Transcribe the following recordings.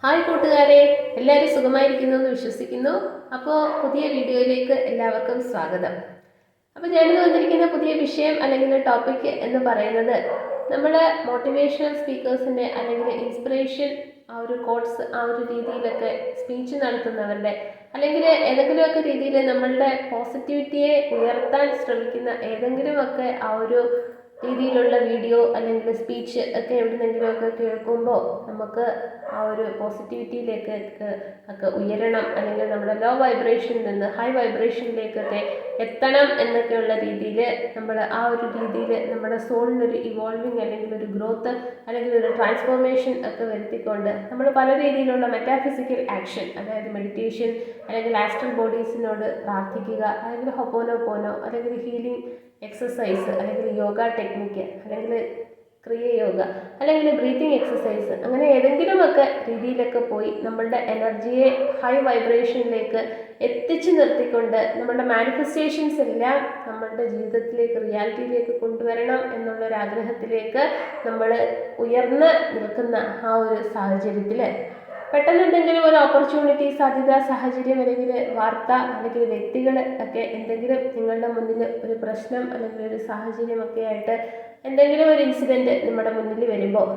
Hi കൂട്ടുകാരെ, എല്ലാവരും സുഖമായിരിക്കുന്നു എന്ന് വിശ്വസിക്കുന്നു. അപ്പോൾ പുതിയ വീഡിയോയിലേക്ക് എല്ലാവർക്കും സ്വാഗതം. അപ്പോൾ ഞാനിന്ന് വന്നിരിക്കുന്ന പുതിയ വിഷയം അല്ലെങ്കിൽ ടോപ്പിക് എന്ന് പറയുന്നത് നമ്മൾ മോട്ടിവേഷണൽ സ്പീക്കേഴ്സിൻ്റെ അല്ലെങ്കിൽ ഇൻസ്പിറേഷൻ ആ ഒരു കോട്സ് ആ ഒരു രീതിയിലൊക്കെ സ്പീച്ച് നടത്തുന്നവരുടെ അല്ലെങ്കിൽ ഏതെങ്കിലുമൊക്കെ രീതിയിൽ നമ്മളുടെ പോസിറ്റിവിറ്റിയെ ഉയർത്താൻ ശ്രമിക്കുന്ന ഏതെങ്കിലുമൊക്കെ ആ ഒരു രീതിയിലുള്ള വീഡിയോ അല്ലെങ്കിൽ സ്പീച്ച് ഒക്കെ എവിടെന്നെങ്കിലുമൊക്കെ കേൾക്കുമ്പോൾ നമുക്ക് ആ ഒരു പോസിറ്റിവിറ്റിയിലേക്ക് ഒക്കെ ഉയരണം അല്ലെങ്കിൽ നമ്മുടെ ലോ വൈബ്രേഷനിൽ നിന്ന് ഹൈ വൈബ്രേഷനിലേക്കൊക്കെ എത്തണം എന്നൊക്കെയുള്ള രീതിയിൽ നമ്മൾ ആ ഒരു രീതിയിൽ നമ്മുടെ സോളിനൊരു ഇവോൾവിങ് അല്ലെങ്കിൽ ഒരു ഗ്രോത്ത് അല്ലെങ്കിൽ ഒരു ട്രാൻസ്ഫോർമേഷൻ ഒക്കെ വരുത്തിക്കൊണ്ട് നമ്മൾ പല രീതിയിലുള്ള മെറ്റാഫിസിക്കൽ ആക്ഷൻ, അതായത് മെഡിറ്റേഷൻ അല്ലെങ്കിൽ ആസ്ട്രൽ ബോഡീസിനോട് പ്രാർത്ഥിക്കുക, അല്ലെങ്കിൽ ഹൊപ്പോനോപോനോ അല്ലെങ്കിൽ ഹീലിംഗ് എക്സസൈസ് അല്ലെങ്കിൽ യോഗ ടെക്നിക്ക് അല്ലെങ്കിൽ ക്രിയയോഗ അല്ലെങ്കിൽ ബ്രീത്തിങ് എക്സസൈസ്, അങ്ങനെ ഏതെങ്കിലുമൊക്കെ രീതിയിലൊക്കെ പോയി നമ്മളുടെ എനർജിയെ ഹൈ വൈബ്രേഷനിലേക്ക് എത്തിച്ചു നിർത്തിക്കൊണ്ട് നമ്മളുടെ മാനിഫെസ്റ്റേഷൻസ് എല്ലാം നമ്മളുടെ ജീവിതത്തിലേക്ക് റിയാലിറ്റിയിലേക്ക് കൊണ്ടുവരണം എന്നുള്ളൊരാഗ്രഹത്തിലേക്ക് നമ്മൾ ഉയർന്ന് നിൽക്കുന്ന ആ ഒരു സാഹചര്യത്തിൽ പെട്ടെന്ന് എന്തെങ്കിലും ഒരു ഓപ്പർച്യൂണിറ്റി, സാധ്യത, സാഹചര്യം അല്ലെങ്കിൽ വാർത്ത അല്ലെങ്കിൽ വ്യക്തികൾ ഒക്കെ എന്തെങ്കിലും നിങ്ങളുടെ മുന്നിൽ ഒരു പ്രശ്നം അല്ലെങ്കിൽ ഒരു സാഹചര്യമൊക്കെ ആയിട്ട് എന്തെങ്കിലും ഒരു ഇൻസിഡൻറ്റ് നമ്മുടെ മുന്നിൽ വരുമ്പോൾ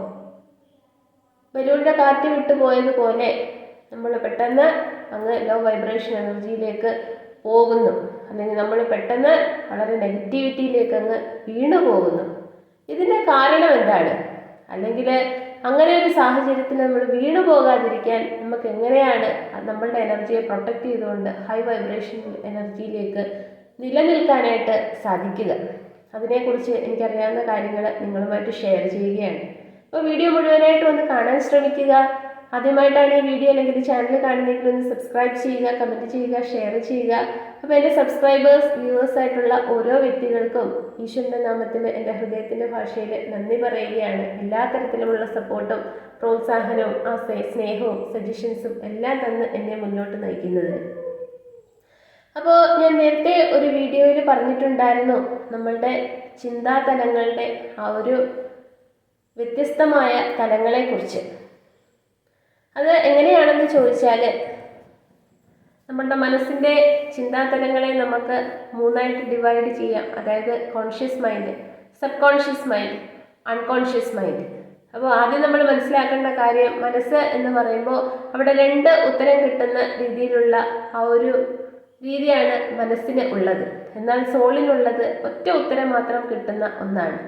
ബലൂണിൻ്റെ കാറ്റ് വിട്ടു പോയതുപോലെ നമ്മൾ പെട്ടെന്ന് അങ്ങ് ലോ വൈബ്രേഷൻ എനർജിയിലേക്ക് പോകുന്നു, അല്ലെങ്കിൽ നമ്മൾ പെട്ടെന്ന് വളരെ നെഗറ്റിവിറ്റിയിലേക്ക് അങ്ങ് വീണു പോകുന്നു. ഇതിൻ്റെ കാരണം എന്താണ്? അല്ലെങ്കിൽ അങ്ങനെ ഒരു സാഹചര്യത്തിൽ നമ്മൾ വീണു പോകാതിരിക്കാൻ നമുക്ക് എങ്ങനെയാണ് നമ്മളുടെ എനർജിയെ പ്രൊട്ടക്റ്റ് ചെയ്തുകൊണ്ട് ഹൈ വൈബ്രേഷൻ എനർജിയിലേക്ക് നിലനിൽക്കാനായിട്ട് സാധിക്കുക? അതിനെക്കുറിച്ച് എനിക്കറിയാവുന്ന കാര്യങ്ങൾ നിങ്ങളുമായിട്ട് ഷെയർ ചെയ്യുകയാണ്. അപ്പോൾ വീഡിയോ മുഴുവനായിട്ട് ഒന്ന് കാണാൻ ശ്രമിക്കുക. ആദ്യമായിട്ടാണ് ഈ വീഡിയോ അല്ലെങ്കിൽ ചാനൽ കാണുന്നതെങ്കിൽ ഒന്ന് സബ്സ്ക്രൈബ് ചെയ്യുക, കമൻറ്റ് ചെയ്യുക, ഷെയർ ചെയ്യുക. അപ്പോൾ എൻ്റെ സബ്സ്ക്രൈബേഴ്സ്, വ്യൂവേഴ്സ് ആയിട്ടുള്ള ഓരോ വ്യക്തികൾക്കും ഈശ്വരൻ്റെ നാമത്തിൽ എൻ്റെ ഹൃദയത്തിൻ്റെ ഭാഷയിൽ നന്ദി പറയുകയാണ്. എല്ലാ തരത്തിലുമുള്ള സപ്പോർട്ടും പ്രോത്സാഹനവും ആ സ്നേഹവും സജഷൻസും എല്ലാം തന്ന് എന്നെ മുന്നോട്ട് നയിക്കുന്നതിന്. അപ്പോൾ ഞാൻ നേരത്തെ ഒരു വീഡിയോയിൽ പറഞ്ഞിട്ടുണ്ടായിരുന്നു നമ്മളുടെ ചിന്താതലങ്ങളുടെ ആ ഒരു വ്യത്യസ്തമായ തലങ്ങളെക്കുറിച്ച്. അത് എങ്ങനെയാണെന്ന് ചോദിച്ചാൽ, നമ്മളുടെ മനസ്സിൻ്റെ ചിന്താതലങ്ങളെ നമുക്ക് മൂന്നായിട്ട് ഡിവൈഡ് ചെയ്യാം. അതായത് conscious mind, sub conscious mind, unconscious mind. അപ്പോൾ ആദ്യം നമ്മൾ മനസ്സിലാക്കേണ്ട കാര്യം, മനസ്സ് എന്ന് പറയുമ്പോൾ അവിടെ രണ്ട് ഉത്തരം കിട്ടുന്ന രീതിയിലുള്ള ആ ഒരു രീതിയാണ് മനസ്സിന് ഉള്ളത്. എന്നാൽ സോളിനുള്ളത് ഒറ്റ ഉത്തരം മാത്രം കിട്ടുന്ന ഒന്നാണ്.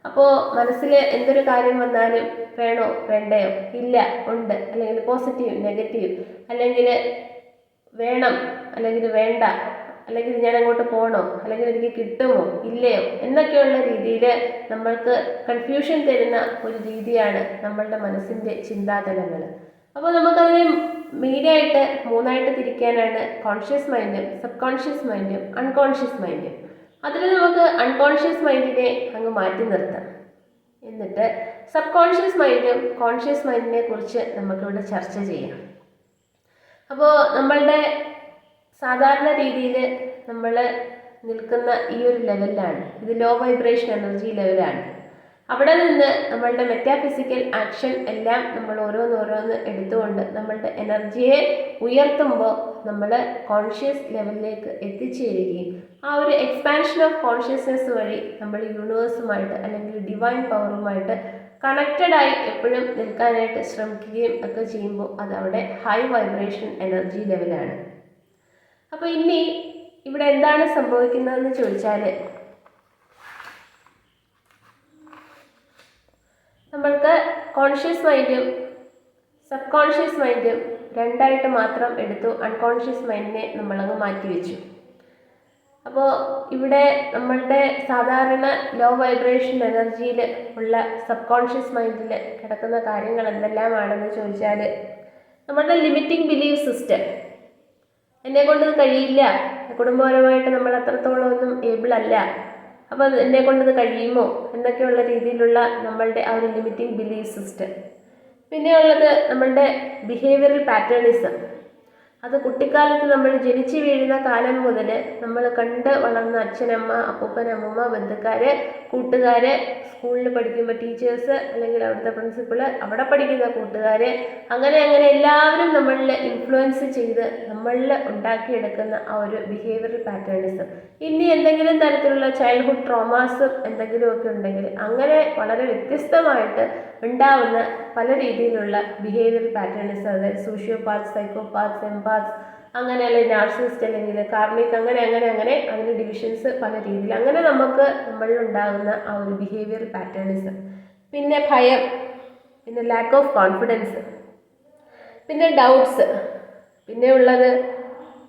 അപ്പോൾ മനസ്സിൽ എന്തൊരു കാര്യം വന്നാലും വേണോ വേണ്ടയോ, ഇല്ല ഉണ്ട്, അല്ലെങ്കിൽ പോസിറ്റീവ് നെഗറ്റീവ്, അല്ലെങ്കിൽ വേണം അല്ലെങ്കിൽ വേണ്ട, അല്ലെങ്കിൽ ഞാൻ അങ്ങോട്ട് പോകണോ, അല്ലെങ്കിൽ എനിക്ക് കിട്ടുമോ ഇല്ലയോ എന്നൊക്കെയുള്ള രീതിയിൽ നമ്മൾക്ക് കൺഫ്യൂഷൻ തരുന്ന ഒരു രീതിയാണ് നമ്മളുടെ മനസ്സിൻ്റെ ചിന്താതലങ്ങൾ. അപ്പോൾ നമുക്കതിനെ മെയിനായിട്ട് മൂന്നായിട്ട് തിരിക്കാനാണ് കോൺഷ്യസ് മൈൻഡും സബ് കോൺഷ്യസ് മൈൻഡും അൺകോൺഷ്യസ് മൈൻഡും. അതിൽ നമുക്ക് അൺകോൺഷ്യസ് മൈൻഡിനെ അങ്ങ് മാറ്റി നിർത്താം. എന്നിട്ട് സബ് കോൺഷ്യസ് മൈൻഡും കോൺഷ്യസ് മൈൻഡിനെ കുറിച്ച് നമുക്കിവിടെ ചർച്ച ചെയ്യാം. അപ്പോൾ നമ്മളുടെ സാധാരണ രീതിയിൽ നമ്മൾ നിൽക്കുന്ന ഈ ഒരു ലെവലിലാണ്, ഇത് ലോ വൈബ്രേഷൻ എനർജി ലെവലാണ്. അവിടെ നിന്ന് നമ്മളുടെ മെറ്റാഫിസിക്കൽ ആക്ഷൻ എല്ലാം നമ്മൾ ഓരോന്നോരോന്ന് എടുത്തുകൊണ്ട് നമ്മളുടെ എനർജിയെ ഉയർത്തുമ്പോൾ നമ്മൾ കോൺഷ്യസ് ലെവലിലേക്ക് എത്തിച്ചേരുകയും ആ ഒരു എക്സ്പാൻഷൻ ഓഫ് കോൺഷ്യസ്നെസ് വഴി നമ്മൾ യൂണിവേഴ്സുമായിട്ട് അല്ലെങ്കിൽ ഡിവൈൻ പവറുമായിട്ട് കണക്റ്റഡായി എപ്പോഴും നിൽക്കാനായിട്ട് ശ്രമിക്കുകയും ഒക്കെ ചെയ്യുമ്പോൾ അതവിടെ ഹൈ വൈബ്രേഷൻ എനർജി ലെവലാണ്. അപ്പോൾ ഇനി ഇവിടെ എന്താണ് സംഭവിക്കുന്നതെന്ന് ചോദിച്ചാൽ, നമ്മൾക്ക് കോൺഷ്യസ് മൈൻഡും സബ് കോൺഷ്യസ് മൈൻഡും രണ്ടായിട്ട് മാത്രം എടുത്തു. അൺകോൺഷ്യസ് മൈൻഡിനെ നമ്മളങ്ങ് മാറ്റിവെച്ചു. അപ്പോൾ ഇവിടെ നമ്മളുടെ സാധാരണ ലോ വൈബ്രേഷൻ എനർജിയിൽ ഉള്ള സബ് കോൺഷ്യസ് മൈൻഡിൽ കിടക്കുന്ന കാര്യങ്ങൾ എന്തെല്ലാമാണെന്ന് ചോദിച്ചാൽ, നമ്മളുടെ ലിമിറ്റിംഗ് ബിലീഫ് സിസ്റ്റം, എന്നെ കൊണ്ട് കഴിയില്ല, കുടുംബപരമായിട്ട് നമ്മൾ അത്രത്തോളം ഒന്നും ഏബിൾ അല്ല, അപ്പോൾ എന്നെ കൊണ്ടത് കഴിയുമോ എന്നൊക്കെയുള്ള രീതിയിലുള്ള നമ്മളുടെ ആ ഒരു ലിമിറ്റിംഗ് ബിലീഫ് സിസ്റ്റം. പിന്നെയുള്ളത് നമ്മളുടെ ബിഹേവിയറൽ പാറ്റേണിസം. അത് കുട്ടിക്കാലത്ത് നമ്മൾ ജനിച്ചു വീഴുന്ന കാലം മുതൽ നമ്മൾ കണ്ട് വളർന്ന അച്ഛനമ്മ, അപ്പൂപ്പൻ, അമ്മൂമ്മ, ബന്ധുക്കാർ, കൂട്ടുകാർ, സ്കൂളിൽ പഠിക്കുമ്പോൾ ടീച്ചേഴ്സ്, അല്ലെങ്കിൽ അവിടുത്തെ പ്രിൻസിപ്പൾ, അവിടെ പഠിക്കുന്ന കൂട്ടുകാർ, അങ്ങനെ അങ്ങനെ എല്ലാവരും നമ്മളിൽ ഇൻഫ്ലുവൻസ് ചെയ്ത് നമ്മളിൽ ഉണ്ടാക്കിയെടുക്കുന്ന ആ ഒരു ബിഹേവിയറൽ പാറ്റേൺസ്. ഇനി എന്തെങ്കിലും തരത്തിലുള്ള ചൈൽഡ്ഹുഡ് ട്രോമാസ് എന്തെങ്കിലുമൊക്കെ ഉണ്ടെങ്കിൽ അങ്ങനെ വളരെ വ്യത്യസ്തമായിട്ട് ഉണ്ടാവുന്ന പല രീതിയിലുള്ള ബിഹേവിയറൽ പാറ്റേൺസ്, അതായത് സോഷ്യോപാത്ത്, സൈക്കോപാത്ത്, എംപാത്ത്, അങ്ങനെ അല്ലെങ്കിൽ നാർസിസിസ്റ്റ്, അല്ലെങ്കിൽ കാർമിക്, അങ്ങനെ അങ്ങനെ അങ്ങനെ അതിന് ഡിവിഷൻസ് പല രീതിയിൽ. അങ്ങനെ നമുക്ക് നമ്മളിൽ ഉണ്ടാകുന്ന ആ ഒരു ബിഹേവിയറൽ പാറ്റേൺസ്. പിന്നെ ഭയം, പിന്നെ ലാക്ക് ഓഫ് കോൺഫിഡൻസ്, പിന്നെ ഡൗട്ട്സ്, പിന്നെ ഉള്ളത്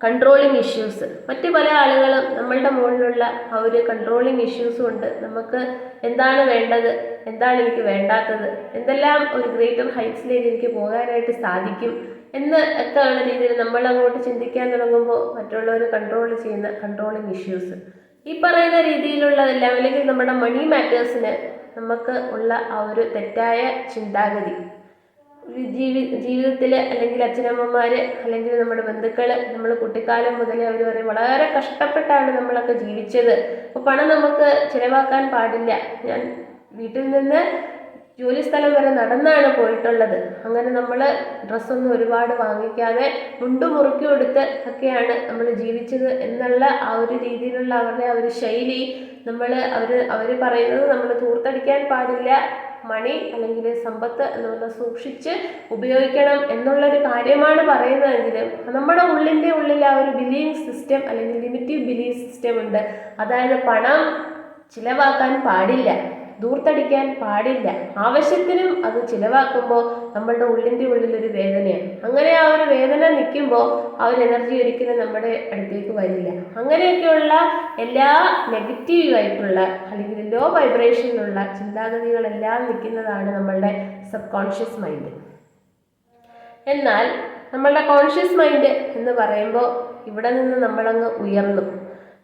കൺട്രോളിങ് ഇഷ്യൂസ്. മറ്റ് പല ആളുകളും നമ്മളുടെ മുകളിലുള്ള ആ ഒരു കൺട്രോളിങ് ഇഷ്യൂസും ഉണ്ട്. നമുക്ക് എന്താണ് വേണ്ടത്, എന്താണ് എനിക്ക് വേണ്ടാത്തത്, എന്തെല്ലാം ഒരു ഗ്രേറ്റർ ഹൈറ്റ്സിലേക്ക് എനിക്ക് പോകാനായിട്ട് സാധിക്കും എന്ന് ഒക്കെ ഉള്ള രീതിയിൽ നമ്മൾ അങ്ങോട്ട് ചിന്തിക്കാൻ തുടങ്ങുമ്പോൾ മറ്റുള്ളവർ കൺട്രോൾ ചെയ്യുന്ന കൺട്രോളിങ് ഇഷ്യൂസ്. ഈ പറയുന്ന രീതിയിലുള്ളതെല്ലാം, അല്ലെങ്കിൽ നമ്മുടെ മണി മാറ്റേഴ്സിന് നമുക്ക് ഉള്ള ആ ഒരു തെറ്റായ ചിന്താഗതി, ജീവിതത്തിൽ അല്ലെങ്കിൽ അച്ഛനമ്മമാർ, അല്ലെങ്കിൽ നമ്മുടെ ബന്ധുക്കൾ, നമ്മൾ കുട്ടിക്കാലം മുതലേ അവർ പറയും വളരെ കഷ്ടപ്പെട്ടാണ് നമ്മളൊക്കെ ജീവിച്ചത്, അപ്പോൾ പണം നമുക്ക് ചിലവാക്കാൻ പാടില്ല, ഞാൻ വീട്ടിൽ നിന്ന് ജോലി സ്ഥലം വരെ നടന്നാണ് പോയിട്ടുള്ളത്, അങ്ങനെ നമ്മൾ ഡ്രസ്സൊന്നും ഒരുപാട് വാങ്ങിക്കാതെ മുണ്ടു മുറുക്കി കൊടുത്ത് ഒക്കെയാണ് നമ്മൾ ജീവിച്ചത് എന്നുള്ള ആ ഒരു രീതിയിലുള്ള അവരുടെ ആ ഒരു ശൈലി, അവർ പറയുന്നത് നമ്മൾ ധൂർത്തടിക്കാൻ പാടില്ല, മണി അല്ലെങ്കിൽ സമ്പത്ത് എന്നുള്ള സൂക്ഷിച്ച് ഉപയോഗിക്കണം എന്നുള്ളൊരു കാര്യമാണ് പറയുന്നതെങ്കിലും നമ്മുടെ ഉള്ളിൽ ആ ഒരു ബിലീവ് സിസ്റ്റം, അല്ലെങ്കിൽ ലിമിറ്റീവ് ബിലീവ് സിസ്റ്റം ഉണ്ട്. അതായത് പണം ചിലവാക്കാൻ പാടില്ല, ധൂർത്തടിക്കാൻ പാടില്ല, ആവശ്യത്തിനും അത് ചിലവാക്കുമ്പോൾ നമ്മളുടെ ഉള്ളിലൊരു വേദനയാണ്. അങ്ങനെ ആ ഒരു വേദന നിൽക്കുമ്പോൾ ആ ഒരു എനർജി ഒരിക്കലും നമ്മുടെ അടുത്തേക്ക് വരില്ല. അങ്ങനെയൊക്കെയുള്ള എല്ലാ നെഗറ്റീവായിട്ടുള്ള അല്ലെങ്കിൽ ലോ വൈബ്രേഷനിലുള്ള ചിന്താഗതികളെല്ലാം നിൽക്കുന്നതാണ് നമ്മളുടെ സബ് കോൺഷ്യസ് മൈൻഡ്. എന്നാൽ നമ്മളുടെ കോൺഷ്യസ് മൈൻഡ് എന്ന് പറയുമ്പോൾ ഇവിടെ നിന്ന് നമ്മളങ്ങ് ഉയർന്നു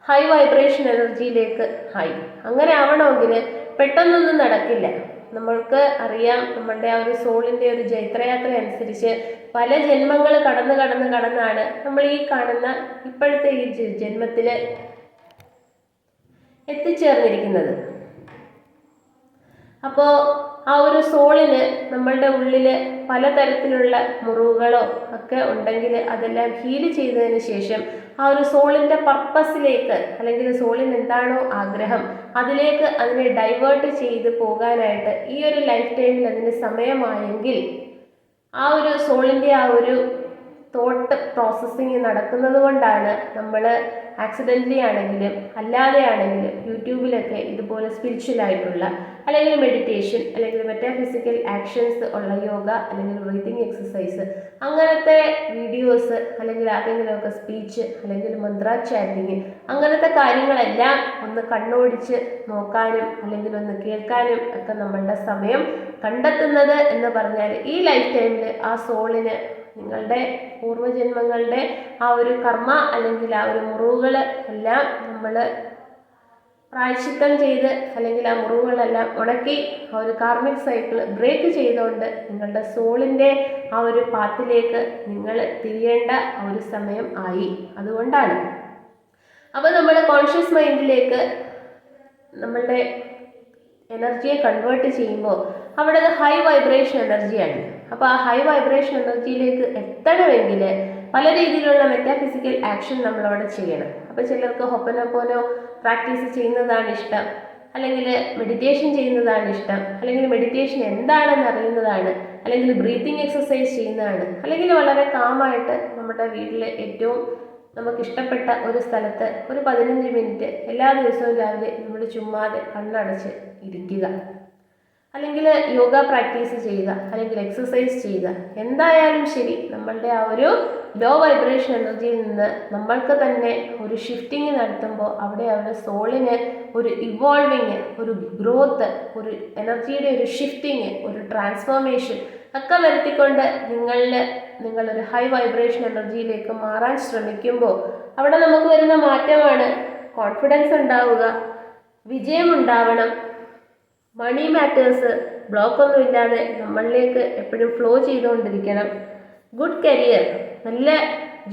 ഹൈ വൈബ്രേഷൻ എനർജിയിലേക്ക് ആയി. അങ്ങനെ ആവണമെങ്കിൽ പെട്ടെന്നൊന്നും നടക്കില്ല. നമ്മൾക്ക് അറിയാം, നമ്മളുടെ ആ ഒരു സോളിൻ്റെ ഒരു ജൈത്രയാത്ര അനുസരിച്ച് പല ജന്മങ്ങൾ കടന്നാണ് നമ്മൾ ഈ കാണുന്ന ഇപ്പോഴത്തെ ഈ ജന്മത്തിൽ എത്തിച്ചേർന്നിരിക്കുന്നത്. അപ്പോൾ ആ ഒരു സോളിന് നമ്മളുടെ ഉള്ളിൽ പലതരത്തിലുള്ള മുറിവുകളോ ഒക്കെ ഉണ്ടെങ്കിൽ അതെല്ലാം ഹീല് ചെയ്തതിന് ശേഷം ആ ഒരു സോളിൻ്റെ പർപ്പസിലേക്ക്, അല്ലെങ്കിൽ സോളിന് എന്താണോ ആഗ്രഹം അതിലേക്ക് അതിനെ ഡൈവേർട്ട് ചെയ്ത് പോകാനായിട്ട് ഈ ഒരു ലൈഫ് ടൈമിൽ അതിന് സമയമായെങ്കിൽ ആ ഒരു സോളിൻ്റെ ആ ഒരു തോട്ട് പ്രോസസ്സിങ് നടക്കുന്നത് കൊണ്ടാണ് നമ്മൾ ആക്സിഡൻ്റലി ആണെങ്കിലും അല്ലാതെ ആണെങ്കിലും യൂട്യൂബിലൊക്കെ ഇതുപോലെ സ്പിരിച്വൽ ആയിട്ടുള്ള അല്ലെങ്കിൽ മെഡിറ്റേഷൻ അല്ലെങ്കിൽ മെറ്റാഫിസിക്കൽ ആക്ഷൻസ് ഉള്ള യോഗ അല്ലെങ്കിൽ ബ്രീത്തിങ് എക്സസൈസ് അങ്ങനത്തെ വീഡിയോസ്, അല്ലെങ്കിൽ ആരെങ്കിലുമൊക്കെ സ്പീച്ച്, അല്ലെങ്കിൽ മന്ത്ര ചാൻറ്റിങ്, അങ്ങനത്തെ കാര്യങ്ങളെല്ലാം ഒന്ന് കണ്ണോടിച്ച് നോക്കാനും അല്ലെങ്കിൽ ഒന്ന് കേൾക്കാനും ഒക്കെ നമ്മളുടെ സമയം കണ്ടെത്തുന്നത് എന്ന് പറഞ്ഞാൽ ഈ ലൈഫ് ടൈമിൽ ആ സോളിന് നിങ്ങളുടെ പൂർവ്വജന്മങ്ങളുടെ ആ ഒരു കർമ്മ അല്ലെങ്കിൽ ആ ഒരു മുറിവുകൾ എല്ലാം നമ്മൾ പ്രായശ്ചിത്തം ചെയ്ത് അല്ലെങ്കിൽ ആ മുറിവുകളെല്ലാം ഉണക്കി ആ ഒരു കാർമിക് സൈക്കിൾ ബ്രേക്ക് ചെയ്തുകൊണ്ട് നിങ്ങളുടെ സോളിൻ്റെ ആ ഒരു പാത്തിലേക്ക് നിങ്ങൾ തിരിയേണ്ട ആ ഒരു സമയം ആയി. അതുകൊണ്ടാണ് അപ്പോൾ നമ്മൾ കോൺഷ്യസ് മൈൻഡിലേക്ക് നമ്മളുടെ എനർജിയെ കൺവേർട്ട് ചെയ്യുമ്പോൾ അവിടെ അത് ഹൈ വൈബ്രേഷൻ എനർജിയാണ്. അപ്പോൾ ആ ഹൈ വൈബ്രേഷൻ എനർജിയിലേക്ക് എത്തണമെങ്കിൽ പല രീതിയിലുള്ള മെറ്റാഫിസിക്കൽ ആക്ഷൻ നമ്മളവിടെ ചെയ്യണം. അപ്പോൾ ചിലർക്ക് ഹൊപ്പനൊപ്പോനോ പ്രാക്ടീസ് ചെയ്യുന്നതാണ് ഇഷ്ടം, അല്ലെങ്കിൽ മെഡിറ്റേഷൻ ചെയ്യുന്നതാണ് ഇഷ്ടം, അല്ലെങ്കിൽ മെഡിറ്റേഷൻ എന്താണെന്ന് അറിയുന്നതാണ്, അല്ലെങ്കിൽ ബ്രീത്തിങ് എക്സസൈസ് ചെയ്യുന്നതാണ്, അല്ലെങ്കിൽ വളരെ കാമായിട്ട് നമ്മുടെ വീട്ടിൽ ഏറ്റവും നമുക്കിഷ്ടപ്പെട്ട ഒരു സ്ഥലത്ത് ഒരു 15 മിനിറ്റ് എല്ലാ ദിവസവും രാവിലെ നമ്മൾ ചുമ്മാതെ കണ്ണടച്ച് ഇരിക്കുക, അല്ലെങ്കിൽ യോഗ പ്രാക്ടീസ് ചെയ്യുക, അല്ലെങ്കിൽ എക്സസൈസ് ചെയ്യുക. എന്തായാലും ശരി, നമ്മളുടെ ആ ഒരു ലോ വൈബ്രേഷൻ എനർജിയിൽ നിന്ന് നമ്മൾക്ക് തന്നെ ഒരു ഷിഫ്റ്റിംഗ് നടത്തുമ്പോൾ അവിടെ അവരുടെ സോളിന് ഒരു ഇവോൾവിങ്, ഒരു ഗ്രോത്ത്, ഒരു എനർജിയുടെ ഒരു ഷിഫ്റ്റിങ്, ഒരു ട്രാൻസ്ഫോർമേഷൻ ഒക്കെ വരുത്തിക്കൊണ്ട് നിങ്ങളൊരു ഹൈ വൈബ്രേഷൻ എനർജിയിലേക്ക് മാറാൻ ശ്രമിക്കുമ്പോൾ അവിടെ നമുക്ക് വരുന്ന മാറ്റമാണ് കോൺഫിഡൻസ് ഉണ്ടാവുക, വിജയം ഉണ്ടാവണം, മണി മാറ്റേഴ്സ് ബ്ലോക്കൊന്നും ഇല്ലാതെ നമ്മളിലേക്ക് എപ്പോഴും ഫ്ലോ ചെയ്തുകൊണ്ടിരിക്കണം, ഗുഡ് കരിയർ, നല്ല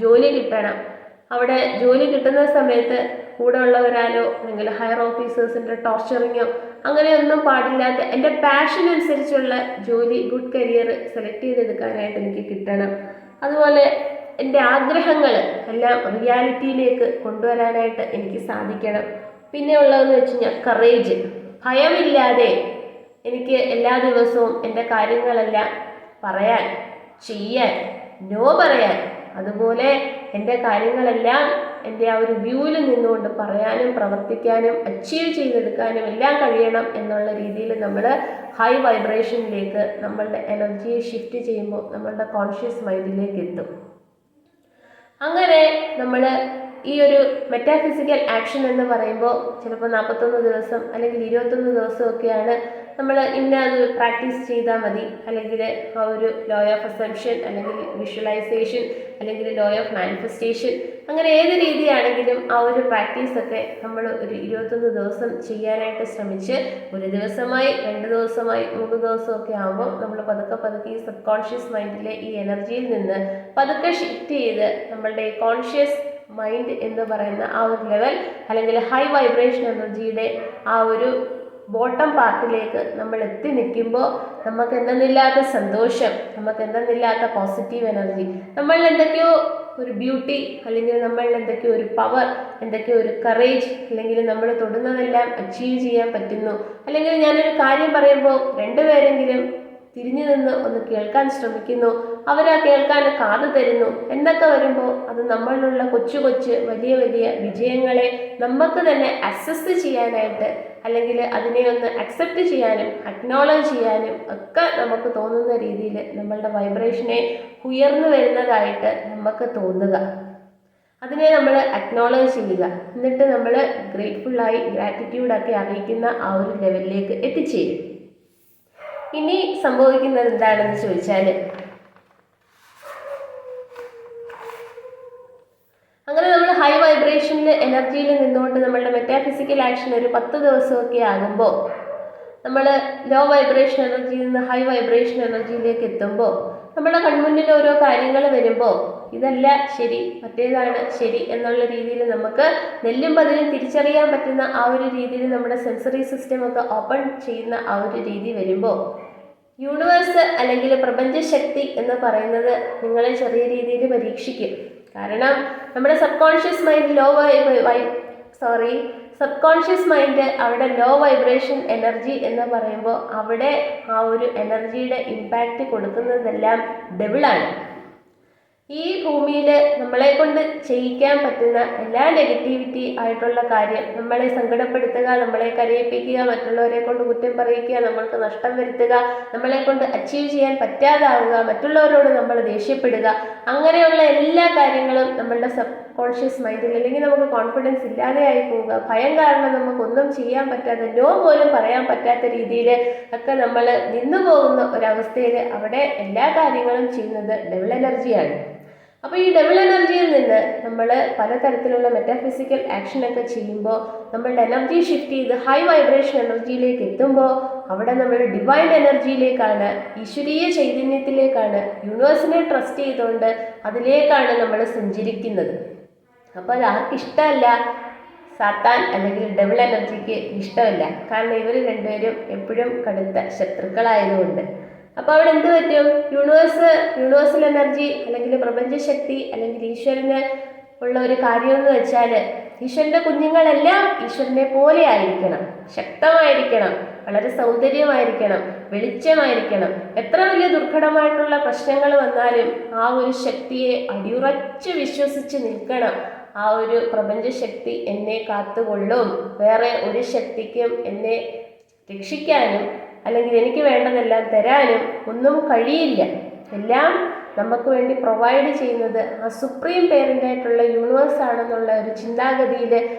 ജോലി കിട്ടണം. അവിടെ ജോലി കിട്ടുന്ന സമയത്ത് കൂടെ ഉള്ളവരാലോ അല്ലെങ്കിൽ ഹയർ ഓഫീസേഴ്സിൻ്റെ ടോർച്ചറിങ്ങോ അങ്ങനെയൊന്നും പാടില്ലാത്ത എൻ്റെ പാഷൻ അനുസരിച്ചുള്ള ജോലി, ഗുഡ് കരിയർ സെലക്ട് ചെയ്തെടുക്കാനായിട്ട് എനിക്ക് കിട്ടണം. അതുപോലെ എൻ്റെ ആഗ്രഹങ്ങൾ എല്ലാം റിയാലിറ്റിയിലേക്ക് കൊണ്ടുവരാനായിട്ട് എനിക്ക് സാധിക്കണം. പിന്നെ ഉള്ളതെന്ന് വെച്ച് കഴിഞ്ഞാൽ കറേജ്, ഭയമില്ലാതെ എനിക്ക് എല്ലാ ദിവസവും എൻ്റെ കാര്യങ്ങളെല്ലാം പറയാൻ, ചെയ്യാൻ, നോ പറയാൻ, അതുപോലെ എൻ്റെ കാര്യങ്ങളെല്ലാം എൻ്റെ ആ ഒരു വ്യൂവിൽ നിന്നുകൊണ്ട് പറയാനും പ്രവർത്തിക്കാനും അച്ചീവ് ചെയ്തെടുക്കാനും എല്ലാം കഴിയണം എന്നുള്ള രീതിയിൽ നമ്മൾ ഹൈ വൈബ്രേഷനിലേക്ക് നമ്മളുടെ എനർജിയെ ഷിഫ്റ്റ് ചെയ്യുമ്പോൾ നമ്മളുടെ കോൺഷ്യസ് മൈൻഡിലേക്ക് എത്തും. അങ്ങനെ നമ്മൾ ഈ ഒരു മെറ്റാഫിസിക്കൽ ആക്ഷൻ എന്ന് പറയുമ്പോൾ ചിലപ്പോൾ 41 ദിവസം അല്ലെങ്കിൽ 21 ദിവസമൊക്കെയാണ് നമ്മൾ അത് പ്രാക്ടീസ് ചെയ്താൽ മതി. അല്ലെങ്കിൽ ആ ഒരു ലോ ഓഫ് അസംപ്ഷൻ അല്ലെങ്കിൽ വിഷ്വലൈസേഷൻ അല്ലെങ്കിൽ ലോ ഓഫ് മാനിഫെസ്റ്റേഷൻ, അങ്ങനെ ഏത് രീതിയാണെങ്കിലും ആ ഒരു പ്രാക്ടീസൊക്കെ നമ്മൾ ഒരു 21 ദിവസം ചെയ്യാനായിട്ട് ശ്രമിച്ച് ഒരു ദിവസമായി 2 ദിവസമായി 3 ദിവസമൊക്കെ ആകുമ്പോൾ നമ്മൾ പതുക്കെ ഈ സബ് കോൺഷ്യസ് മൈൻഡിലെ ഈ എനർജിയിൽ നിന്ന് പതുക്കെ ഷിഫ്റ്റ് ചെയ്ത് നമ്മളുടെ കോൺഷ്യസ് മൈൻഡ് എന്ന് പറയുന്ന ആ ഒരു ലെവൽ അല്ലെങ്കിൽ ഹൈ വൈബ്രേഷൻ എനർജിയുടെ ആ ഒരു ബോട്ടം പാർട്ടിലേക്ക് നമ്മൾ എത്തി നിൽക്കുമ്പോൾ നമുക്ക് എന്തെന്നില്ലാത്ത സന്തോഷം, നമുക്ക് എന്തെന്നില്ലാത്ത പോസിറ്റീവ് എനർജി, നമ്മളിൽ എന്തൊക്കെയോ ഒരു ബ്യൂട്ടി അല്ലെങ്കിൽ നമ്മളിൽ എന്തൊക്കെയോ ഒരു പവർ, എന്തൊക്കെയോ ഒരു കറേജ്, അല്ലെങ്കിൽ നമ്മൾ തൊടുന്നതെല്ലാം അച്ചീവ് ചെയ്യാൻ പറ്റുന്നു. അല്ലെങ്കിൽ ഞാനൊരു കാര്യം പറയുമ്പോൾ 2 പേരെങ്കിലും തിരിഞ്ഞു നിന്ന് ഒന്ന് കേൾക്കാൻ ശ്രമിക്കുന്നു, അവരാ കേൾക്കാൻ കാത് തരുന്നു എന്നൊക്കെ വരുമ്പോൾ അത് നമ്മളിലുള്ള കൊച്ചു വലിയ വിജയങ്ങളെ നമുക്ക് തന്നെ അസസ് ചെയ്യാനായിട്ട് അല്ലെങ്കിൽ അതിനെ ഒന്ന് അക്സെപ്റ്റ് ചെയ്യാനും അക്നോളജ് ചെയ്യാനും ഒക്കെ നമുക്ക് തോന്നുന്ന രീതിയിൽ നമ്മളുടെ വൈബ്രേഷനെ ഉയർന്നു വരുന്നതായിട്ട് നമുക്ക് തോന്നുക. അതിനെ നമ്മൾ അക്നോളജ് ചെയ്യുക. എന്നിട്ട് നമ്മൾ ഗ്രേറ്റ്ഫുള്ളായി ഗ്രാറ്റിറ്റ്യൂഡൊക്കെ അറിയിക്കുന്ന ആ ഒരു ലെവലിലേക്ക് എത്തിച്ചേരും. ഇനി സംഭവിക്കുന്നത് എന്താണെന്ന് ചോദിച്ചാൽ, അങ്ങനെ നമ്മൾ ഹൈ വൈബ്രേഷനിൽ എനർജിയിൽ നിന്നുകൊണ്ട് നമ്മളുടെ മെറ്റാഫിസിക്കൽ ആക്ഷൻ ഒരു 10 ദിവസമൊക്കെ ആകുമ്പോൾ നമ്മൾ ലോ വൈബ്രേഷൻ എനർജിയിൽ നിന്ന് ഹൈ വൈബ്രേഷൻ എനർജിയിലേക്ക് എത്തുമ്പോൾ നമ്മുടെ കൺമുന്നിൽ ഓരോ കാര്യങ്ങൾ വരുമ്പോൾ ഇതല്ല ശരി, മറ്റേതാണ് ശരി എന്നുള്ള രീതിയിൽ നമുക്ക് നെല്ലും പതിനും തിരിച്ചറിയാൻ പറ്റുന്ന ആ ഒരു രീതിയിൽ നമ്മുടെ സെൻസറി സിസ്റ്റം ഒക്കെ ഓപ്പൺ ചെയ്യുന്ന ആ ഒരു രീതി വരുമ്പോൾ യൂണിവേഴ്സ് അല്ലെങ്കിൽ പ്രപഞ്ചശക്തി എന്ന് പറയുന്നത് നിങ്ങളെ ചെറിയ രീതിയിൽ പരീക്ഷിക്കും. കാരണം നമ്മുടെ sub conscious mind sub conscious mind അവിടെ ലോ വൈബ്രേഷൻ എനർജി എന്ന് പറയുമ്പോൾ അവിടെ ആ ഒരു എനർജിയുടെ ഇമ്പാക്റ്റ് കൊടുക്കുന്നതെല്ലാം ഡബിളാണ്. ഈ ഭൂമിയിൽ നമ്മളെ കൊണ്ട് ചെയ്യിക്കാൻ പറ്റുന്ന എല്ലാ നെഗറ്റിവിറ്റി ആയിട്ടുള്ള കാര്യം, നമ്മളെ സങ്കടപ്പെടുത്തുക, നമ്മളെ കരയിപ്പിക്കുക, മറ്റുള്ളവരെ കൊണ്ട് കുറ്റം പറയിക്കുക, നമ്മൾക്ക് നഷ്ടം വരുത്തുക, നമ്മളെ കൊണ്ട് അച്ചീവ് ചെയ്യാൻ പറ്റാതാവുക, മറ്റുള്ളവരോട് നമ്മൾ ദേഷ്യപ്പെടുക, അങ്ങനെയുള്ള എല്ലാ കാര്യങ്ങളും നമ്മളുടെ സബ് കോൺഷ്യസ് മൈൻഡിൽ അല്ലെങ്കിൽ നമുക്ക് കോൺഫിഡൻസ് ഇല്ലാതെ ആയി പോവുക, ഭയം കാരണം നമുക്കൊന്നും ചെയ്യാൻ പറ്റാതെ, നോ പോലും പറയാൻ പറ്റാത്ത രീതിയിൽ ഒക്കെ നമ്മൾ നിന്നു പോകുന്ന ഒരവസ്ഥയിൽ അവിടെ എല്ലാ കാര്യങ്ങളും ചെയ്യുന്നത് ഡബിൾ എനർജിയാണ്. അപ്പോൾ ഈ ഡബിൾ എനർജിയിൽ നിന്ന് നമ്മൾ പലതരത്തിലുള്ള മെറ്റാഫിസിക്കൽ ആക്ഷനൊക്കെ ചെയ്യുമ്പോൾ നമ്മളുടെ എനർജി ഷിഫ്റ്റ് ചെയ്ത് ഹൈ വൈബ്രേഷൻ എനർജിയിലേക്ക് എത്തുമ്പോൾ അവിടെ നമ്മൾ ഡിവൈൻ എനർജിയിലേക്കാണ്, ഈശ്വരീയ ചൈതന്യത്തിലേക്കാണ്, യൂണിവേഴ്സിനെ ട്രസ്റ്റ് ചെയ്തുകൊണ്ട് അതിലേക്കാണ് നമ്മൾ സഞ്ചരിക്കുന്നത്. അപ്പോൾ അത് ആർക്കിഷ്ടമല്ല? സാത്താൻ അല്ലെങ്കിൽ ഡബിൾ എനർജിക്ക് ഇഷ്ടമല്ല. കാരണം ഇവർ രണ്ടുപേരും എപ്പോഴും കടുത്ത ശത്രുക്കളായതുകൊണ്ട്. അപ്പോൾ അവിടെ എന്ത് പറ്റും? യൂണിവേഴ്സൽ എനർജി അല്ലെങ്കിൽ പ്രപഞ്ചശക്തി അല്ലെങ്കിൽ ഈശ്വരന് ഉള്ള ഒരു കാര്യമെന്ന് വെച്ചാൽ ഈശ്വരൻ്റെ കുഞ്ഞുങ്ങളെല്ലാം ഈശ്വരനെ പോലെ ആയിരിക്കണം, ശക്തമായിരിക്കണം, വളരെ സൗന്ദര്യമായിരിക്കണം, വെളിച്ചമായിരിക്കണം. എത്ര വലിയ ദുർഘടമായിട്ടുള്ള പ്രശ്നങ്ങൾ വന്നാലും ആ ഒരു ശക്തിയെ അടിയുറച്ച് വിശ്വസിച്ച് നിൽക്കണം. ആ ഒരു പ്രപഞ്ചശക്തി എന്നെ കാത്തുകൊള്ളും, വേറെ ഒരു ശക്തിക്കും എന്നെ രക്ഷിക്കാനും അല്ലെങ്കിൽ എനിക്ക് വേണ്ടതെല്ലാം തരാനും ഒന്നും കഴിയില്ല. എല്ലാം നമുക്ക് വേണ്ടി പ്രൊവൈഡ് ചെയ്യുന്നത് ആ സുപ്രീം പേരൻ്റായിട്ടുള്ള യൂണിവേഴ്സ് ആണെന്നുള്ള ഒരു ചിന്താഗതിയിൽ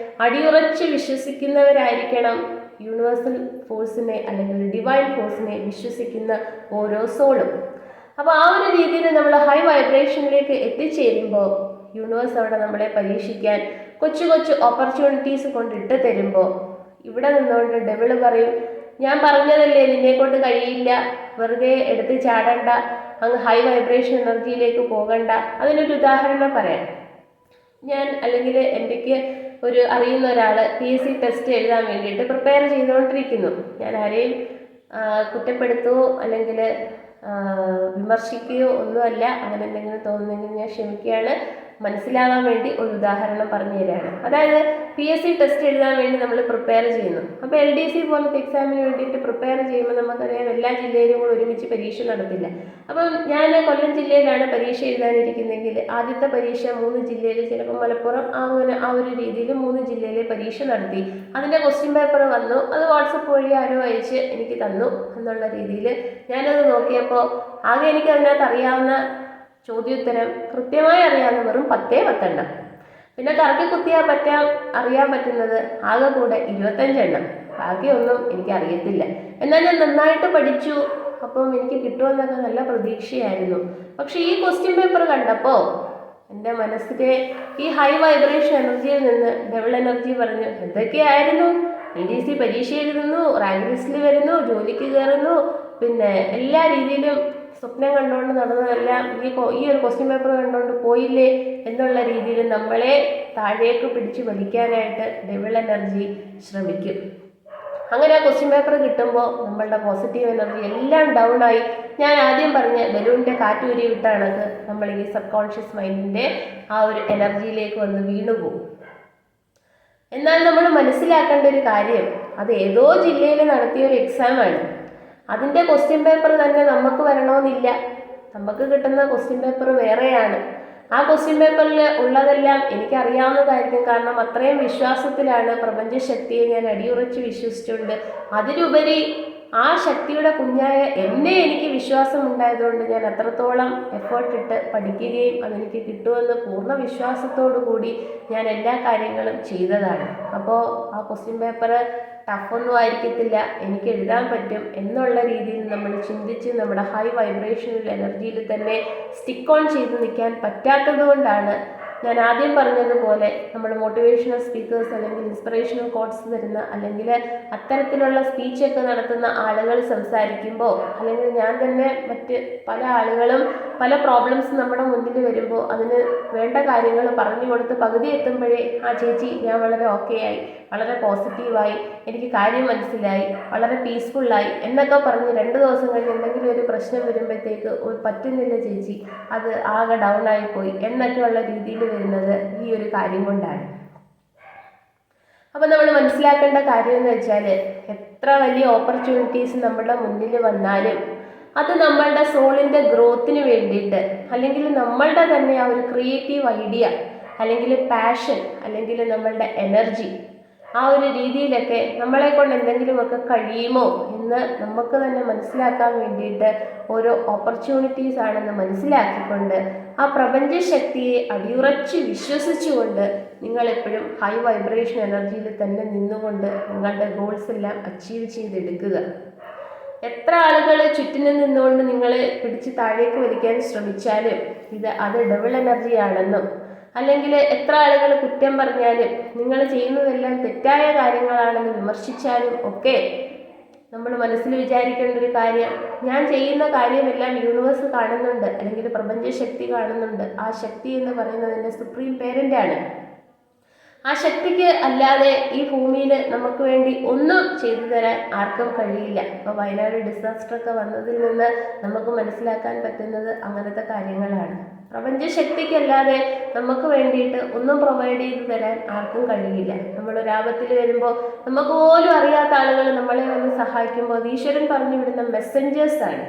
അടിയുറച്ച് വിശ്വസിക്കുന്നവരായിരിക്കണം യൂണിവേഴ്സൽ ഫോഴ്സിനെ അല്ലെങ്കിൽ ഡിവൈൻ ഫോഴ്സിനെ വിശ്വസിക്കുന്ന ഓരോ സോളും. അപ്പോൾ ആ ഒരു രീതിയിൽ നമ്മൾ ഹൈ വൈബ്രേഷനിലേക്ക് എത്തിച്ചേരുമ്പോൾ യൂണിവേഴ്സ് അവിടെ നമ്മളെ പരീക്ഷിക്കാൻ കൊച്ചു ഓപ്പർച്യൂണിറ്റീസ് കൊണ്ടിട്ട് തരുമ്പോൾ ഇവിടെ നിന്നുകൊണ്ട് ഡെവിൾ പറയും, ഞാൻ പറഞ്ഞതല്ലേ നിന്നെ കൊണ്ട് കഴിയില്ല, വെറുതെ എടുത്ത് ചാടണ്ട, അങ്ങ് ഹൈ വൈബ്രേഷൻ എനർജിയിലേക്ക് പോകണ്ട. അതിനൊരു ഉദാഹരണം പറയാം. ഞാൻ അല്ലെങ്കിൽ എനിക്ക് ഒരു അറിയുന്ന ഒരാൾ PSC ടെസ്റ്റ് എഴുതാൻ വേണ്ടിയിട്ട് പ്രിപ്പയർ ചെയ്തുകൊണ്ടിരിക്കുന്നു. ഞാൻ ആരെയും കുറ്റപ്പെടുത്തുകയോ അല്ലെങ്കിൽ വിമർശിക്കുകയോ ഒന്നുമല്ല. അങ്ങനെ എന്തെങ്കിലും തോന്നുന്നെങ്കിൽ ഞാൻ ക്ഷമിക്കുകയാണ്. മനസ്സിലാവാൻ വേണ്ടി ഒരു ഉദാഹരണം പറഞ്ഞു തരികയാണ്. അതായത് PSC ടെസ്റ്റ് എഴുതാൻ വേണ്ടി നമ്മൾ പ്രിപ്പയർ ചെയ്യുന്നു. അപ്പോൾ LDC പോലത്തെ എക്സാമിന് വേണ്ടിയിട്ട് പ്രിപ്പയർ ചെയ്യുമ്പോൾ നമുക്കറിയാം എല്ലാ ജില്ലയിലും കൂടെ ഒരുമിച്ച് പരീക്ഷ നടത്തില്ല. അപ്പം ഞാൻ കൊല്ലം ജില്ലയിലാണ് പരീക്ഷ എഴുതാനിരിക്കുന്നതെങ്കിൽ ആദ്യത്തെ പരീക്ഷ 3 ജില്ലയിൽ, ചിലപ്പോൾ മലപ്പുറം, അങ്ങനെ ആ ഒരു രീതിയിൽ 3 ജില്ലയിലെ പരീക്ഷ നടത്തി. അതിൻ്റെ ക്വസ്റ്റ്യൻ പേപ്പർ വന്നു, അത് വാട്സപ്പ് വഴി ആരോ അയച്ച് എനിക്ക് തന്നു എന്നുള്ള രീതിയിൽ ഞാനത് നോക്കിയപ്പോൾ ആകെ എനിക്ക് അതിനകത്ത് അറിയാവുന്ന ചോദ്യോത്തരം കൃത്യമായി അറിയാവുന്ന വെറും 10 എണ്ണം. പിന്നെ കറക്കി കുത്തിയാൽ അറിയാൻ പറ്റുന്നത് ആകെ കൂടെ 25 എണ്ണം. ബാക്കിയൊന്നും എനിക്ക് അറിയത്തില്ല. എന്നാൽ ഞാൻ നന്നായിട്ട് പഠിച്ചു, അപ്പം എനിക്ക് കിട്ടുമെന്നൊക്കെ നല്ല പ്രതീക്ഷയായിരുന്നു. പക്ഷെ ഈ ക്വസ്റ്റ്യൻ പേപ്പർ കണ്ടപ്പോൾ എൻ്റെ മനസ്സിലെ ഈ ഹൈ വൈബ്രേഷൻ എനർജിയിൽ നിന്ന് ഡബിൾ എനർജി പറഞ്ഞു, എന്തൊക്കെയായിരുന്നു LDC പരീക്ഷ എഴുതുന്നു, റാങ്ക് ലിസ്റ്റിൽ വരുന്നു, ജോലിക്ക് കയറുന്നു, പിന്നെ എല്ലാ രീതിയിലും സ്വപ്നം കണ്ടുകൊണ്ട് നടന്നതെല്ലാം ഈ ഒരു ക്വസ്റ്റ്യൻ പേപ്പർ കണ്ടുകൊണ്ട് പോയില്ലേ എന്നുള്ള രീതിയിൽ നമ്മളെ താഴേക്ക് പിടിച്ച് വലിക്കാനായിട്ട് ഡബിൾ എനർജി ശ്രമിക്കും. അങ്ങനെ ആ ക്വസ്റ്റ്യൻ പേപ്പർ കിട്ടുമ്പോൾ നമ്മളുടെ പോസിറ്റീവ് എനർജി എല്ലാം ഡൗൺ ആയി. ഞാൻ ആദ്യം പറഞ്ഞ ബലൂണിൻ്റെ കാറ്റൂരി വിട്ട കണക്ക് നമ്മൾ ഈ സബ് കോൺഷ്യസ് മൈൻഡിൻ്റെ ആ ഒരു എനർജിയിലേക്ക് വന്ന് വീണുപോകും. എന്നാൽ നമ്മൾ മനസ്സിലാക്കേണ്ട ഒരു കാര്യം, അത് ഏതോ ജില്ലയിൽ നടത്തിയ ഒരു എക്സാമാണ്. അതിൻ്റെ ക്വസ്റ്റ്യൻ പേപ്പർ തന്നെ നമുക്ക് വരണമെന്നില്ല. നമുക്ക് കിട്ടുന്ന ക്വസ്റ്റ്യൻ പേപ്പർ വേറെയാണ്. ആ ക്വസ്റ്റ്യൻ പേപ്പറിൽ ഉള്ളതെല്ലാം എനിക്കറിയാവുന്നതായിരിക്കും. കാരണം അത്രയും വിശ്വാസത്തിലാണ് പ്രപഞ്ചശക്തിയെ ഞാൻ അടിയുറച്ച് വിശ്വസിച്ചുകൊണ്ട്, അതിലുപരി ആ ശക്തിയുടെ കുഞ്ഞായ എന്നെ എനിക്ക് വിശ്വാസം ഉണ്ടായതുകൊണ്ട് ഞാൻ അത്രത്തോളം എഫേർട്ട് ഇട്ട് പഠിക്കുകയും അതെനിക്ക് കിട്ടുമെന്ന് പൂർണ്ണ വിശ്വാസത്തോടു കൂടി ഞാൻ എല്ലാ കാര്യങ്ങളും ചെയ്തതാണ്. അപ്പോൾ ആ ക്വസ്റ്റ്യൻ പേപ്പർ ടഫൊന്നും ആയിരിക്കത്തില്ല, എനിക്ക് എഴുതാൻ പറ്റും എന്നുള്ള രീതിയിൽ നമ്മൾ ചിന്തിച്ച് നമ്മുടെ ഹൈ വൈബ്രേഷണൽ എനർജിയിൽ തന്നെ സ്റ്റിക്ക് ഓൺ ചെയ്ത് നിൽക്കാൻ പറ്റാത്തത് കൊണ്ടാണ് ഞാൻ ആദ്യം പറഞ്ഞതുപോലെ നമ്മൾ മോട്ടിവേഷണൽ സ്പീക്കേഴ്സ് അല്ലെങ്കിൽ ഇൻസ്പിറേഷണൽ കോട്ട്സ് തരുന്ന അല്ലെങ്കിൽ അത്തരത്തിലുള്ള സ്പീച്ചൊക്കെ നടത്തുന്ന ആളുകൾ സംസാരിക്കുമ്പോൾ, അല്ലെങ്കിൽ ഞാൻ തന്നെ മറ്റ് പല ആളുകളും പല പ്രോബ്ലംസ് നമ്മുടെ മുന്നിൽ വരുമ്പോൾ അതിന് വേണ്ട കാര്യങ്ങൾ പറഞ്ഞു കൊടുത്ത് പകുതി എത്തുമ്പോഴേ ആ ചേച്ചി ഞാൻ വളരെ ഓക്കെ ആയി, വളരെ പോസിറ്റീവായി, എനിക്ക് കാര്യം മനസ്സിലായി, വളരെ പീസ്ഫുള്ളായി എന്നൊക്കെ പറഞ്ഞ് 2 ദിവസം കഴിഞ്ഞ് എന്തെങ്കിലും ഒരു പ്രശ്നം വരുമ്പോഴത്തേക്ക് പറ്റുന്നില്ല ചേച്ചി, അത് ആകെ ഡൗൺ ആയിപ്പോയി എന്നൊക്കെയുള്ള രീതിയിൽ വരുന്നത് ഈ ഒരു കാര്യം കൊണ്ടാണ്. അപ്പം നമ്മൾ മനസ്സിലാക്കേണ്ട കാര്യം എന്ന് വെച്ചാൽ, എത്ര വലിയ ഓപ്പർച്യൂണിറ്റീസ് നമ്മുടെ മുന്നിൽ വന്നാലും അത് നമ്മളുടെ സോളിൻ്റെ ഗ്രോത്തിന് വേണ്ടിയിട്ട്, അല്ലെങ്കിൽ നമ്മളുടെ തന്നെ ആ ഒരു ക്രിയേറ്റീവ് ഐഡിയ, അല്ലെങ്കിൽ പാഷൻ, അല്ലെങ്കിൽ നമ്മളുടെ എനർജി, ആ ഒരു രീതിയിലൊക്കെ നമ്മളെ കൊണ്ട് എന്തെങ്കിലുമൊക്കെ കഴിയുമോ എന്ന് നമുക്ക് തന്നെ മനസ്സിലാക്കാൻ വേണ്ടിയിട്ട് ഓരോ ഓപ്പർച്യൂണിറ്റീസ് ആണെന്ന് മനസ്സിലാക്കിക്കൊണ്ട് ആ പ്രപഞ്ചശക്തിയെ അടിയുറച്ച് വിശ്വസിച്ചുകൊണ്ട് നിങ്ങളെപ്പോഴും ഹൈ വൈബ്രേഷൻ എനർജിയിൽ തന്നെ നിന്നുകൊണ്ട് നിങ്ങളുടെ ഗോൾസ് എല്ലാം അച്ചീവ് ചെയ്തെടുക്കുക. എത്ര ആളുകൾ ചുറ്റിനും നിന്നുകൊണ്ട് നിങ്ങളെ പിടിച്ച് താഴേക്ക് വലിക്കാൻ ശ്രമിച്ചാലും അത് ഡബിൾ എനർജി ആണെന്നും, അല്ലെങ്കിൽ എത്ര ആളുകൾ കുറ്റം പറഞ്ഞാലും നിങ്ങൾ ചെയ്യുന്നതെല്ലാം തെറ്റായ കാര്യങ്ങളാണെന്ന് വിമർശിച്ചാലും ഒക്കെ നമ്മൾ മനസ്സിൽ വിചാരിക്കേണ്ട ഒരു കാര്യം, ഞാൻ ചെയ്യുന്ന കാര്യമെല്ലാം യൂണിവേഴ്സ് കാണുന്നുണ്ട്, അല്ലെങ്കിൽ പ്രപഞ്ചശക്തി കാണുന്നുണ്ട്. ആ ശക്തി എന്ന് പറയുന്നത് എൻ്റെ സുപ്രീം പേരൻ്റാണ്. ആ ശക്തിക്ക് അല്ലാതെ ഈ ഭൂമിയിൽ നമുക്ക് വേണ്ടി ഒന്നും ചെയ്തു തരാൻ ആർക്കും കഴിയില്ല. അപ്പോൾ വയനാട് ഡിസാസ്റ്ററൊക്കെ വന്നതിൽ നിന്ന് നമുക്ക് മനസ്സിലാക്കാൻ പറ്റുന്നത് അങ്ങനത്തെ കാര്യങ്ങളാണ്. പ്രപഞ്ചശക്തിക്കല്ലാതെ നമുക്ക് വേണ്ടിയിട്ട് ഒന്നും പ്രൊവൈഡ് ചെയ്ത് തരാൻ ആർക്കും കഴിയില്ല. നമ്മളൊരാപത്തിൽ വരുമ്പോൾ നമുക്ക് പോലും അറിയാത്ത ആളുകൾ നമ്മളെ വന്ന് സഹായിക്കുമ്പോൾ അത് ഈശ്വരൻ പറഞ്ഞു വിടുന്ന മെസ്സഞ്ചേഴ്സാണ്.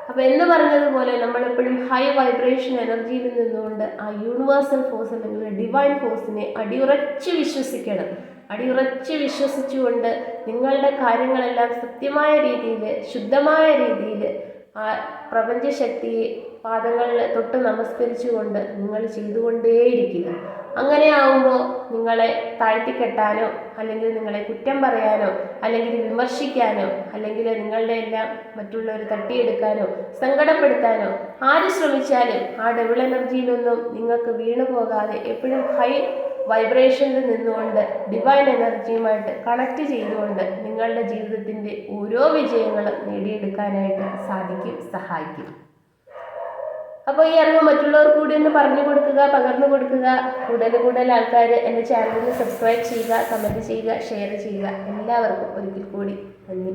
അപ്പോൾ എന്ന് പറഞ്ഞതുപോലെ നമ്മളെപ്പോഴും ഹൈ വൈബ്രേഷൻ എനർജിയിൽ നിന്നുകൊണ്ട് ആ യൂണിവേഴ്സൽ ഫോഴ്സ് അല്ലെങ്കിൽ ഡിവൈൻ ഫോഴ്സിനെ അടിയുറച്ച് വിശ്വസിക്കണം. അടിയുറച്ച് വിശ്വസിച്ചുകൊണ്ട് നിങ്ങളുടെ കാര്യങ്ങളെല്ലാം സത്യമായ രീതിയിൽ, ശുദ്ധമായ രീതിയിൽ ആ പ്രപഞ്ചശക്തിയെ പാദങ്ങളിൽ തൊട്ട് നമസ്കരിച്ചുകൊണ്ട് നിങ്ങൾ ചെയ്തുകൊണ്ടേയിരിക്കുക. അങ്ങനെ ആവുമ്പോൾ നിങ്ങളെ താഴ്ത്തിക്കെട്ടാനോ അല്ലെങ്കിൽ നിങ്ങളെ കുറ്റം പറയാനോ അല്ലെങ്കിൽ വിമർശിക്കാനോ അല്ലെങ്കിൽ നിങ്ങളുടെ എല്ലാം മറ്റുള്ളവർ തട്ടിയെടുക്കാനോ സങ്കടപ്പെടുത്താനോ ആര് ശ്രമിച്ചാലും ആ ഡബിൾ എനർജിയിലൊന്നും നിങ്ങൾക്ക് വീണു പോകാതെ എപ്പോഴും ഹൈ വൈബ്രേഷനിൽ നിന്നുകൊണ്ട് ഡിവൈൻ എനർജിയുമായിട്ട് കണക്ട് ചെയ്തുകൊണ്ട് നിങ്ങളുടെ ജീവിതത്തിൻ്റെ ഓരോ വിജയങ്ങളും നേടിയെടുക്കാനായിട്ട് സഹായിക്കും. അപ്പോൾ ഈ അറിവ് മറ്റുള്ളവർ കൂടി ഒന്ന് പറഞ്ഞു കൊടുക്കുക, പകർന്നു കൊടുക്കുക. കൂടുതൽ ആൾക്കാർ എൻ്റെ ചാനലിൽ സബ്സ്ക്രൈബ് ചെയ്യുക, കമൻറ്റ് ചെയ്യുക, ഷെയർ ചെയ്യുക. എല്ലാവർക്കും ഒരിക്കൽ കൂടി നന്ദി.